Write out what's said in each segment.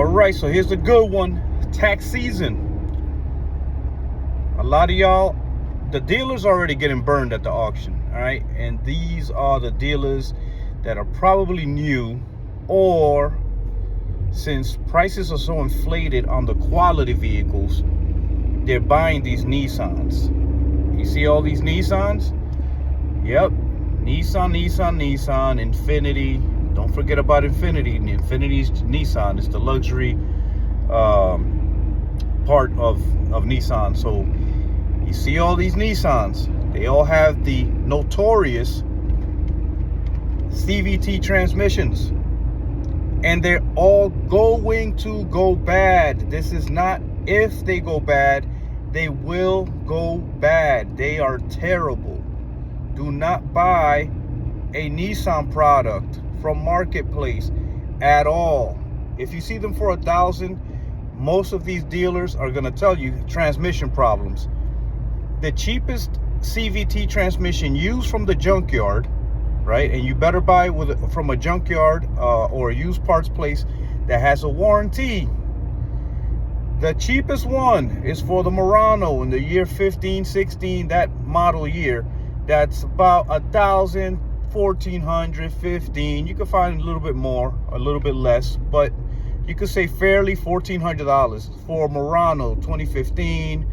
right, so here's the good one. Tax season. A lot of y'all, the dealers are already getting burned at the auction, all right? And these are the dealers that are probably new, or since prices are so inflated on the quality vehicles, they're buying these Nissans. You see all these Nissans? Yep, Nissan, Infiniti. Don't forget about Infiniti. Infiniti's Nissan is the luxury part of Nissan. So you see all these Nissans, they all have the notorious CVT transmissions, and they're all going to go bad. This is not if they go bad, they will go bad. They are terrible. Do not buy a Nissan product from Marketplace at all. If you see them for $1,000, most of these dealers are going to tell you transmission problems. The cheapest CVT transmission used from the junkyard, right? And you better buy from a junkyard or a used parts place that has a warranty. The cheapest one is for the Murano in the year 15, 16, that model year. That's about $1,000, $1,400, $1,500. You can find a little bit more, a little bit less, but you could say fairly $1,400 for Murano 2015.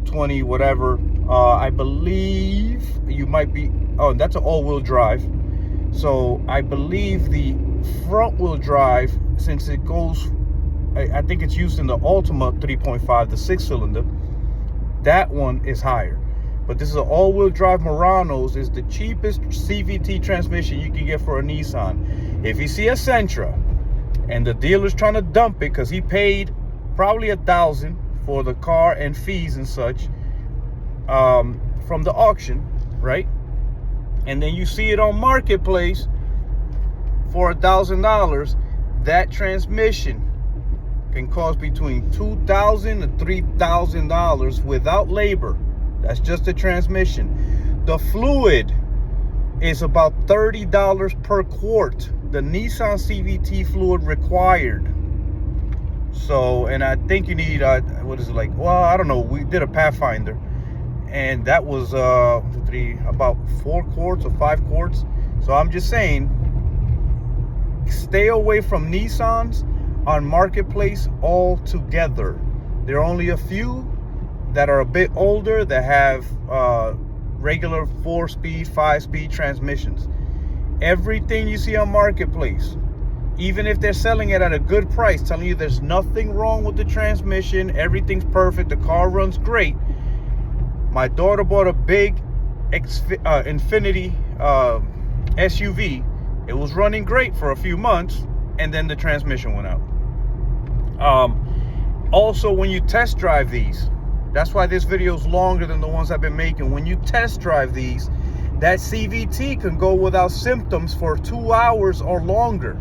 20 whatever. I believe you might be, oh, that's an all-wheel drive. So I believe the front-wheel drive, since it goes, I think it's used in the Ultima 3.5, the 6-cylinder, that one is higher. But this is an all-wheel drive. Murano's is the cheapest CVT transmission you can get for a Nissan. If you see a Sentra and the dealer's trying to dump it because he paid probably $1,000 for the car and fees and such from the auction, right? And then you see it on Marketplace for $1,000, that transmission can cost between $2,000 to $3,000 without labor. That's just the transmission. The fluid is about $30 per quart. The Nissan CVT fluid required. So, and I think you need, what is it like? Well, I don't know. We did a Pathfinder, and that was about 4 quarts or 5 quarts. So I'm just saying, stay away from Nissans on Marketplace altogether. There are only a few that are a bit older that have regular 4-speed, 5-speed transmissions. Everything you see on Marketplace, even if they're selling it at a good price, telling you there's nothing wrong with the transmission, everything's perfect, the car runs great. My daughter bought a big Infiniti SUV. It was running great for a few months, and then the transmission went out. Also, when you test drive these, that's why this video is longer than the ones I've been making. When you test drive these, that CVT can go without symptoms for 2 hours or longer.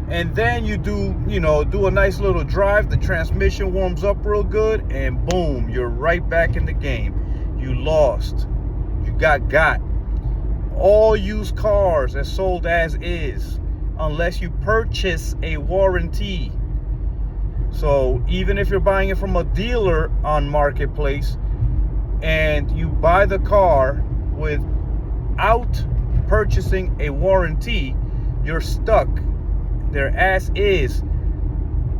And then you do a nice little drive, the transmission warms up real good, and boom, you're right back in the game. You lost. You got. All used cars are sold as is, unless you purchase a warranty. So even if you're buying it from a dealer on Marketplace and you buy the car without purchasing a warranty, you're stuck. Their ass is.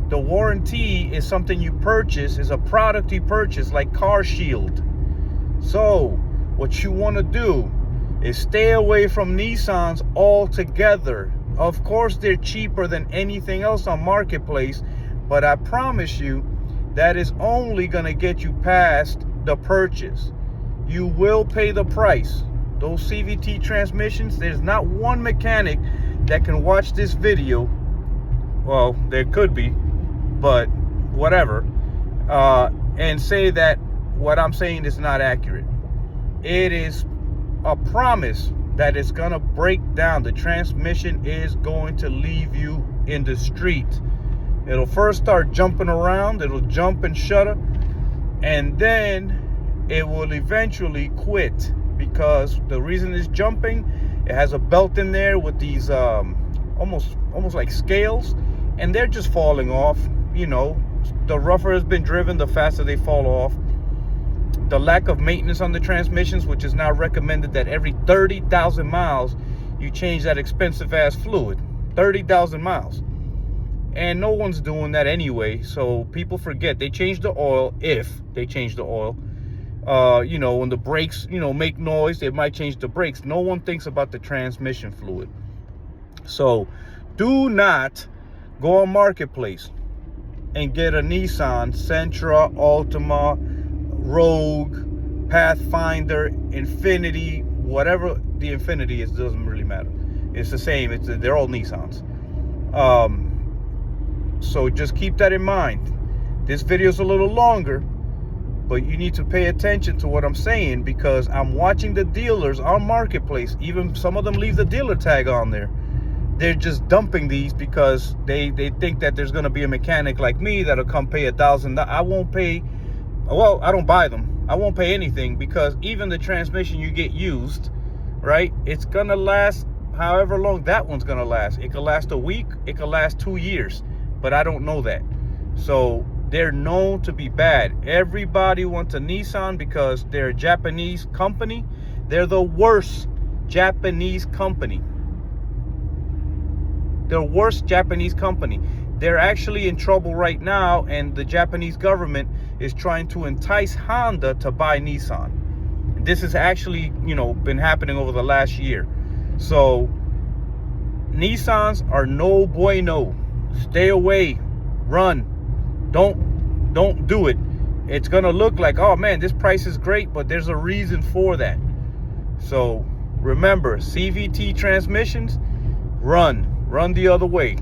The warranty is something you purchase, is a product you purchase, like Car Shield. So what you want to do is stay away from Nissans altogether. Of course, they're cheaper than anything else on Marketplace, but I promise you that is only going to get you past the purchase. You will pay the price. Those CVT transmissions, there's not one mechanic that can watch this video. Well, there could be, but whatever, and say that what I'm saying is not accurate. It is a promise that it's gonna break down. The transmission is going to leave you in the street. It'll first start jumping around, it'll jump and shudder, and then it will eventually quit, because the reason it's jumping, it has a belt in there with these almost like scales, and they're just falling off. You know, the rougher it's been driven, the faster they fall off. The lack of maintenance on the transmissions, which is now recommended that every 30,000 miles you change that expensive ass fluid. 30,000 miles. And no one's doing that anyway, so people forget. They change the oil, if they change the oil. You know, when the brakes, you know, make noise, they might change the brakes. No one thinks about the transmission fluid. So do not go on Marketplace and get a Nissan Sentra, Altima, Rogue, Pathfinder, Infinity, whatever the Infinity is, doesn't really matter. It's the same. They're all Nissans. So just keep that in mind. This video is a little longer, but you need to pay attention to what I'm saying, because I'm watching the dealers on Marketplace. Even some of them leave the dealer tag on there. They're just dumping these because they think that there's going to be a mechanic like me that'll come pay $1,000. I won't pay. Well, I don't buy them. I won't pay anything, because even the transmission you get used, right, it's going to last however long that one's going to last. It could last a week. It could last 2 years. But I don't know that. So they're known to be bad. Everybody wants a Nissan because they're a Japanese company. They're the worst Japanese company. They're worst Japanese company. They're actually in trouble right now, and the Japanese government is trying to entice Honda to buy Nissan. This has actually, you know, been happening over the last year. So Nissans are no bueno. Stay away. Run. Don't do it. It's gonna look like, oh man, this price is great, but there's a reason for that. So remember, CVT transmissions, run the other way.